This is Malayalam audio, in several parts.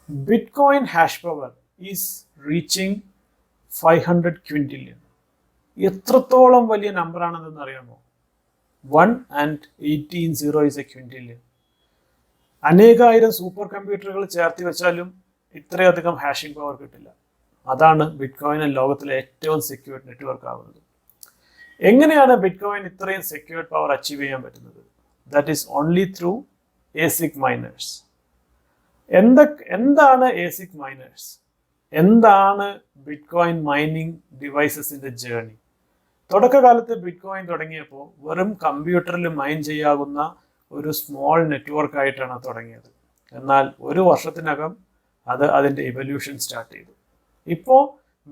Bitcoin hash power is reaching 500 quintillion. എത്രത്തോളം വലിയ നമ്പർ ആണെന്ന് അറിയാമോ? 1 and 18 zero is a quintillion. അനേകായിരം സൂപ്പർ കമ്പ്യൂട്ടറുകൾ ചേർത്തി വെച്ചാലും ഇത്രയധികം ഹാഷിംഗ് പവർ കിട്ടില്ല. അതാണ് ബിറ്റ്കോയിൻ ലോകത്തിലെ ഏറ്റവും സെക്യൂർഡ് നെറ്റ്വർക്ക് ആവുന്നത്. എങ്ങനെയാണ് ബിറ്റ്കോയിൻ ഇത്രയും സെക്യൂർഡ് പവർ അച്ചീവ് ചെയ്യാൻ പറ്റുന്നത്? That is only through ASIC miners. എന്താണ് ഏസിക് മൈനേഴ്സ്? എന്താണ് ബിറ്റ്കോയിൻ മൈനിങ് ഡിവൈസസിന്റെ ജേർണി? തുടക്കകാലത്ത് ബിറ്റ്കോയിൻ തുടങ്ങിയപ്പോൾ വെറും കമ്പ്യൂട്ടറിൽ മൈൻ ചെയ്യാവുന്ന ഒരു സ്മോൾ നെറ്റ്വർക്ക് ആയിട്ടാണ് തുടങ്ങിയത്. എന്നാൽ ഒരു വർഷത്തിനകം അതിൻ്റെ ഇവല്യൂഷൻ സ്റ്റാർട്ട് ചെയ്തു. ഇപ്പോൾ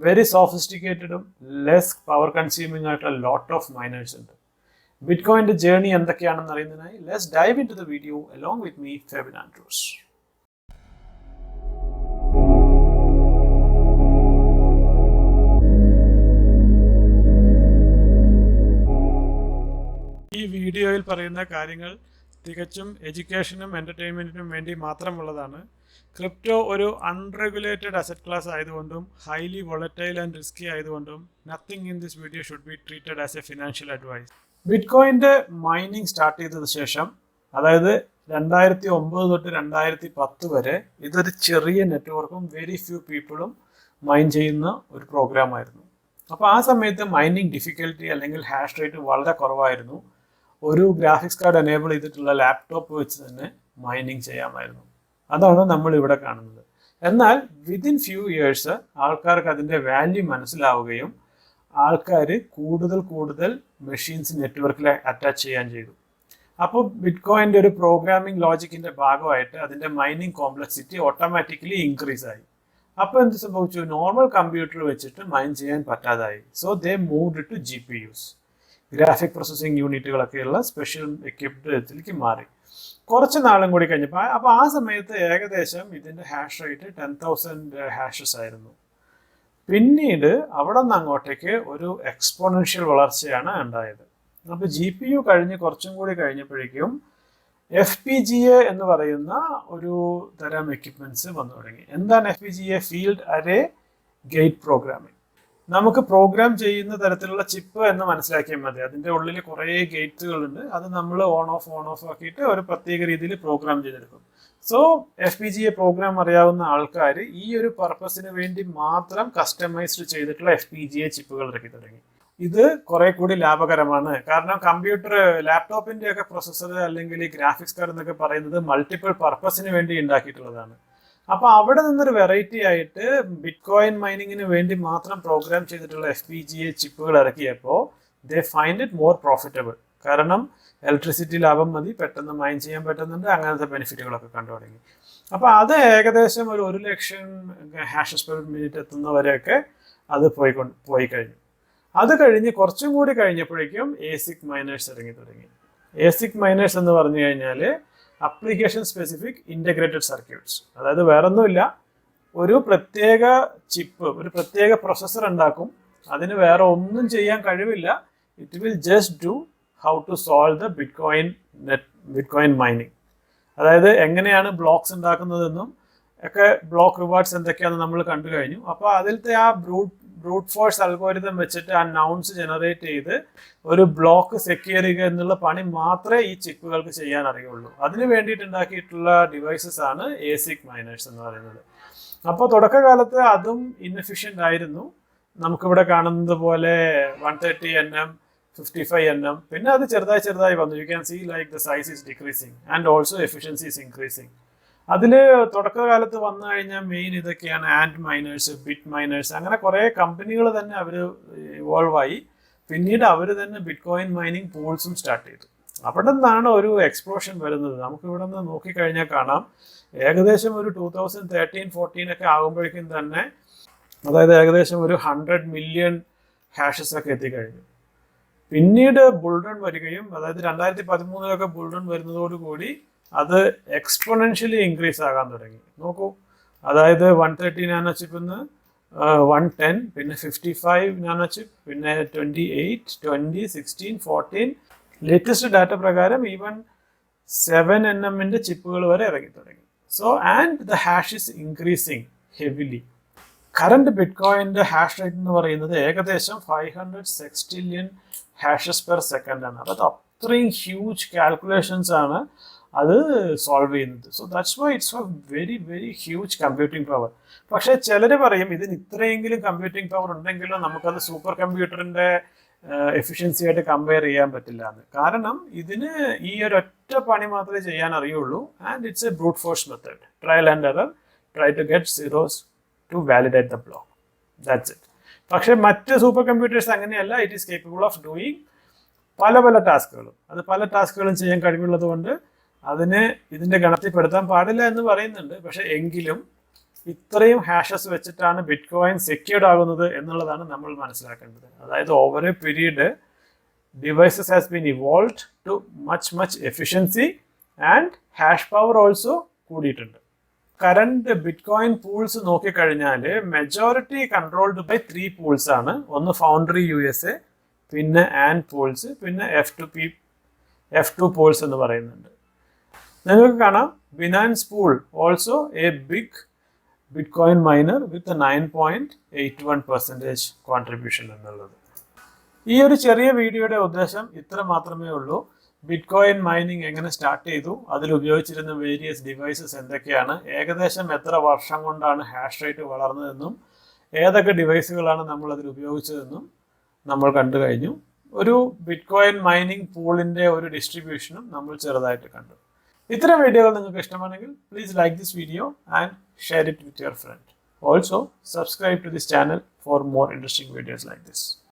വെരി സോഫിസ്റ്റിക്കേറ്റഡും ലെസ് പവർ കൺസ്യൂമിംഗ് ആയിട്ടുള്ള ലോട്ട് ഓഫ് മൈനേഴ്സ് ഉണ്ട്. ബിറ്റ്കോയിൻ്റെ ജേർണി എന്തൊക്കെയാണെന്ന് അറിയുന്നതിനായി let's dive in to the video along with me Febin Andrews. ഈ വീഡിയോയിൽ പറയുന്ന കാര്യങ്ങൾ തികച്ചും എഡ്യൂക്കേഷനും എൻ്റർടൈൻമെൻറ്റിനും വേണ്ടി മാത്രമുള്ളതാണ്. ക്രിപ്റ്റോ ഒരു അൺറെഗുലേറ്റഡ് അസറ്റ് ക്ലാസ് ആയതുകൊണ്ടും ഹൈലി വോളറ്റൈൽ ആൻഡ് റിസ്കി ആയതുകൊണ്ടും nothing in this video should be treated as a financial advice. ബിറ്റ്കോയിൻ്റെ മൈനിങ് സ്റ്റാർട്ട് ചെയ്തതിന് ശേഷം, അതായത് 2009 തൊട്ട് 2010 വരെ ഇതൊരു ചെറിയ നെറ്റ്വർക്കും വെരി ഫ്യൂ പീപ്പിളും മൈൻ ചെയ്യുന്ന ഒരു പ്രോഗ്രാമായിരുന്നു. അപ്പോൾ ആ സമയത്ത് മൈനിങ് ഡിഫിക്കൽറ്റി അല്ലെങ്കിൽ ഹാഷ് റേറ്റ് വളരെ കുറവായിരുന്നു. ഒരു ഗ്രാഫിക്സ് കാർഡ് എനേബിൾ ചെയ്തിട്ടുള്ള ലാപ്ടോപ്പ് വെച്ച് തന്നെ മൈനിങ് ചെയ്യാമായിരുന്നു. അതാണ് നമ്മൾ ഇവിടെ കാണുന്നത്. എന്നാൽ വിതിൻ ഫ്യൂ ഇയേഴ്സ് ആൾക്കാർക്ക് അതിൻ്റെ വാല്യൂ മനസ്സിലാവുകയും ആൾക്കാർ കൂടുതൽ മെഷീൻസ് നെറ്റ്വർക്കിൽ അറ്റാച്ച് ചെയ്യാൻ ചെയ്തു. അപ്പോൾ ബിറ്റ്കോയിൻ്റെ ഒരു പ്രോഗ്രാമിംഗ് ലോജിക്കിൻ്റെ ഭാഗമായിട്ട് അതിൻ്റെ മൈനിങ് കോംപ്ലക്സിറ്റി ഓട്ടോമാറ്റിക്കലി ഇൻക്രീസ് ആയി. അപ്പോൾ എന്ത് സംഭവിച്ചു? നോർമൽ കമ്പ്യൂട്ടർ വെച്ചിട്ട് മൈൻ ചെയ്യാൻ പറ്റാതായി. So they moved to GPUs, graphic processing യൂണിറ്റുകളൊക്കെയുള്ള സ്പെഷ്യൽ എക്യുപ്മെന്റിലേക്ക് മാറി. കുറച്ച് നാളും കൂടി കഴിഞ്ഞപ്പോൾ, അപ്പോൾ ആ സമയത്ത് ഏകദേശം ഇതിൻ്റെ ഹാഷ് റേറ്റ് 10,000 ഹാഷസ് ആയിരുന്നു. പിന്നീട് അവിടെ നിന്ന് അങ്ങോട്ടേക്ക് ഒരു എക്സ്പോണൻഷ്യൽ വളർച്ചയാണ് ഉണ്ടായത്. അപ്പോൾ GPU കഴിഞ്ഞ് കുറച്ചും കൂടി കഴിഞ്ഞപ്പോഴേക്കും FPGA എന്ന് പറയുന്ന ഒരു തരം എക്യുപ്മെന്റ്സ് വന്നു തുടങ്ങി. എന്താണ് FPGA? Field array gate programming. നമുക്ക് പ്രോഗ്രാം ചെയ്യുന്ന തരത്തിലുള്ള ചിപ്പ് എന്ന് മനസ്സിലാക്കിയാൽ മതി. അതിൻ്റെ ഉള്ളിൽ കുറേ ഗേറ്റുകളുണ്ട്. അത് നമ്മൾ ഓൺ ഓഫ് ആക്കിയിട്ട് ഒരു പ്രത്യേക രീതിയിൽ പ്രോഗ്രാം ചെയ്തെടുക്കും. സോ FPGA പ്രോഗ്രാം അറിയാവുന്ന ആൾക്കാർ ഈ ഒരു പർപ്പസിന് വേണ്ടി മാത്രം കസ്റ്റമൈസ്ഡ് ചെയ്തിട്ടുള്ള FPGA ചിപ്പുകൾ ഇറക്കി തുടങ്ങി. ഇത് കുറെ കൂടി ലാഭകരമാണ്. കാരണം കമ്പ്യൂട്ടർ, ലാപ്ടോപ്പിന്റെ ഒക്കെ പ്രൊസസ്സർ അല്ലെങ്കിൽ ഗ്രാഫിക്സ് കാർഡ് എന്നൊക്കെ പറയുന്നത് മൾട്ടിപ്പിൾ പർപ്പസിന് വേണ്ടി ഉണ്ടാക്കിയിട്ടുള്ളതാണ്. അപ്പോൾ അവിടെ നിന്നൊരു വെറൈറ്റി ആയിട്ട് ബിറ്റ്കോയിൻ മൈനിങ്ങിന് വേണ്ടി മാത്രം പ്രോഗ്രാം ചെയ്തിട്ടുള്ള FPGA ചിപ്പുകൾ ഇറക്കിയപ്പോൾ they find it more profitable. കാരണം ഇലക്ട്രിസിറ്റി ലാഭം മതി, പെട്ടെന്ന് മൈൻ ചെയ്യാൻ പറ്റുന്നുണ്ട്, അങ്ങനത്തെ ബെനിഫിറ്റുകളൊക്കെ കണ്ടു തുടങ്ങി. അപ്പോൾ അത് ഏകദേശം ഒരു 1 ലക്ഷം ഹാഷസ് പെർ മിനിറ്റ് എത്തുന്നവരെയൊക്കെ അത് പോയി കഴിഞ്ഞു. അത് കഴിഞ്ഞ് കുറച്ചും കൂടി കഴിഞ്ഞപ്പോഴേക്കും ഏസിക് മൈനേഴ്സ് ഇറങ്ങി തുടങ്ങി. ഏസിക് മൈനേഴ്സ് എന്ന് പറഞ്ഞു കഴിഞ്ഞാൽ അപ്ലിക്കേഷൻ സ്പെസിഫിക് ഇൻ്റഗ്രേറ്റഡ് സർക്യൂട്ട്സ്. അതായത് വേറൊന്നുമില്ല, ഒരു പ്രത്യേക ചിപ്പ്, ഒരു പ്രത്യേക പ്രൊസസ്സർ ഉണ്ടാക്കും. അതിന് വേറെ ഒന്നും ചെയ്യാൻ കഴിവില്ല. It will just do how to solve the bitcoin mining. അതായത് എങ്ങനെയാണ് ബ്ലോക്സ് ഉണ്ടാക്കുന്നതെന്നും ഒക്കെ, ബ്ലോക്ക് റിവാർഡ്സ് എന്തൊക്കെയാണെന്ന് നമ്മൾ കണ്ടു കഴിഞ്ഞു. അപ്പോൾ അതിലത്തെ ആ ബ്രൂട്ട് ഫോഴ്സ് അൽഗോരിതം വെച്ചിട്ട് ആ നൗൺസ് ജനറേറ്റ് ചെയ്ത് ഒരു ബ്ലോക്ക് സെക്യൂർ ചെയ്യുക എന്നുള്ള പണി മാത്രമേ ഈ ചിപ്പുകൾക്ക് ചെയ്യാൻ അറിയുള്ളൂ. അതിന് വേണ്ടിയിട്ട് ഉണ്ടാക്കിയിട്ടുള്ള ഡിവൈസസ് ആണ് ഏസിക് മൈനേഴ്സ് എന്ന് പറയുന്നത്. അപ്പോൾ തുടക്കകാലത്ത് അതും ഇൻഎഫിഷ്യൻ്റ് ആയിരുന്നു. നമുക്കിവിടെ കാണുന്നത് പോലെ 130 nm, 55 nm. പിന്നെ അത് ചെറുതായി വന്നു. You can see like the size is decreasing and also efficiency is increasing. അതിൽ തുടക്കകാലത്ത് വന്നു കഴിഞ്ഞാൽ മെയിൻ ഇതൊക്കെയാണ് ആൻഡ് മൈനേഴ്സ്, ബിറ്റ് മൈനേഴ്സ്, അങ്ങനെ കുറേ കമ്പനികൾ തന്നെ അവർ ഇവോൾവ് ആയി. പിന്നീട് അവർ തന്നെ ബിറ്റ്കോയിൻ മൈനിങ് പൂൾസും സ്റ്റാർട്ട് ചെയ്തു. അവിടെ നിന്നാണ് ഒരു എക്സ്പ്ലോഷൻ വരുന്നത്. നമുക്ക് ഇവിടെ നിന്ന് നോക്കിക്കഴിഞ്ഞാൽ കാണാം, ഏകദേശം ഒരു 2013-14 ഒക്കെ ആകുമ്പോഴേക്കും തന്നെ, അതായത് ഏകദേശം ഒരു 100 മില്യൺ ഹാഷസ് ഒക്കെ എത്തിക്കഴിഞ്ഞു. പിന്നീട് ബുൾറൺ വരികയും, അതായത് 2013 ബുൾറൺ വരുന്നതോടുകൂടി അത് എക്സ്പോണൻഷ്യലി ഇൻക്രീസ് ആകാൻ തുടങ്ങി. നോക്കൂ, അതായത് 130 നാനോ ചിപ്പിൽ നിന്ന് 110, പിന്നെ 55 നാനോ ചിപ്പ്, പിന്നെ 28, 20, 16, 14, ലേറ്റസ്റ്റ് ഡാറ്റ പ്രകാരം ഈവൻ 7 nm ചിപ്പുകൾ വരെ ഇറങ്ങി തുടങ്ങി. So, and the hash is increasing heavily. Current ബിറ്റ്കോയിൻ്റെ ഹാഷ് റേറ്റ് എന്ന് പറയുന്നത് ഏകദേശം 500 സെക്സ്റ്റില്യൺ ഹാഷസ് പെർ സെക്കൻഡ് ആണ്. അത് അത്രയും ഹ്യൂജ് കാൽക്കുലേഷൻസ് ആണ് അത് സോൾവ് ചെയ്യുന്നത്. So that's why it's A very very huge computing power. പക്ഷേ ചിലർ പറയും ഇതിന് ഇത്രയെങ്കിലും കമ്പ്യൂട്ടിംഗ് പവർ ഉണ്ടെങ്കിലും നമുക്കത് സൂപ്പർ കമ്പ്യൂട്ടറിൻ്റെ എഫിഷ്യൻസി ആയിട്ട് കമ്പയർ ചെയ്യാൻ പറ്റില്ല എന്ന്. കാരണം ഇതിന് ഈ ഒരു ഒറ്റ പണി മാത്രമേ ചെയ്യാൻ അറിയുള്ളൂ. And it's a brute force method. Trial and error, try to get zeros to validate the block. That's it. പക്ഷേ മറ്റ് സൂപ്പർ കമ്പ്യൂട്ടേഴ്സ് അങ്ങനെയല്ല. It is capable of doing പല പല ടാസ്കുകളും. അത് പല ടാസ്കുകളും ചെയ്യാൻ കഴിവുള്ളത് കൊണ്ട് അതിനെ ഇതിൻ്റെ ഗണത്തിൽപ്പെടുത്താൻ പാടില്ല എന്ന് പറയുന്നുണ്ട്. പക്ഷേ എങ്കിലും ഇത്രയും ഹാഷസ് വെച്ചിട്ടാണ് ബിറ്റ് കോയിൻ സെക്യൂർഡ് ആകുന്നത് എന്നുള്ളതാണ് നമ്മൾ മനസ്സിലാക്കേണ്ടത്. അതായത് over a period devices has been evolve to much efficiency and hash power also കൂടിയിട്ടുണ്ട്. കറണ്ട് ബിറ്റ് കോയിൻ പൂൾസ് നോക്കിക്കഴിഞ്ഞാൽ മെജോറിറ്റി കൺട്രോൾഡ് ബൈ 3 പൂൾസ് ആണ്. ഒന്ന് ഫൗണ്ടറി USA, പിന്നെ ആൻഡ് പൂൾസ്, പിന്നെ F2 പൂൾസ് എന്ന് പറയുന്നുണ്ട്. നിങ്ങൾക്ക് കാണാം Binance pool also a big bitcoin miner with 9.81% contribution എന്നുള്ളത്. ഈ ഒരു ചെറിയ വീഡിയോയുടെ ഉദ്ദേശം ഇത്ര മാത്രമേ ഉള്ളൂ. ബിറ്റ്കോയിൻ മൈനിങ് എങ്ങനെ സ്റ്റാർട്ട് ചെയ്തു, അതിൽ ഉപയോഗിച്ചിരുന്ന വേരിയസ് ഡിവൈസസ് എന്തൊക്കെയാണ്, ഏകദേശം എത്ര വർഷം കൊണ്ടാണ് ഹാഷ് റേറ്റ് വളർന്നതെന്നും ഏതൊക്കെ ഡിവൈസുകളാണ് നമ്മൾ അതിൽ ഉപയോഗിച്ചതെന്നും നമ്മൾ കണ്ടു കഴിഞ്ഞു. ഒരു ബിറ്റ്കോയിൻ മൈനിങ് പൂളിൻ്റെ ഒരു ഡിസ്ട്രിബ്യൂഷനും നമ്മൾ ചെറുതായിട്ട് കണ്ടു. ഇത്തരം വീഡിയോകൾ നിങ്ങൾക്ക് ഇഷ്ടമാണെങ്കിൽ please like this video and share it with your friend. Also subscribe to this channel for more interesting videos like this.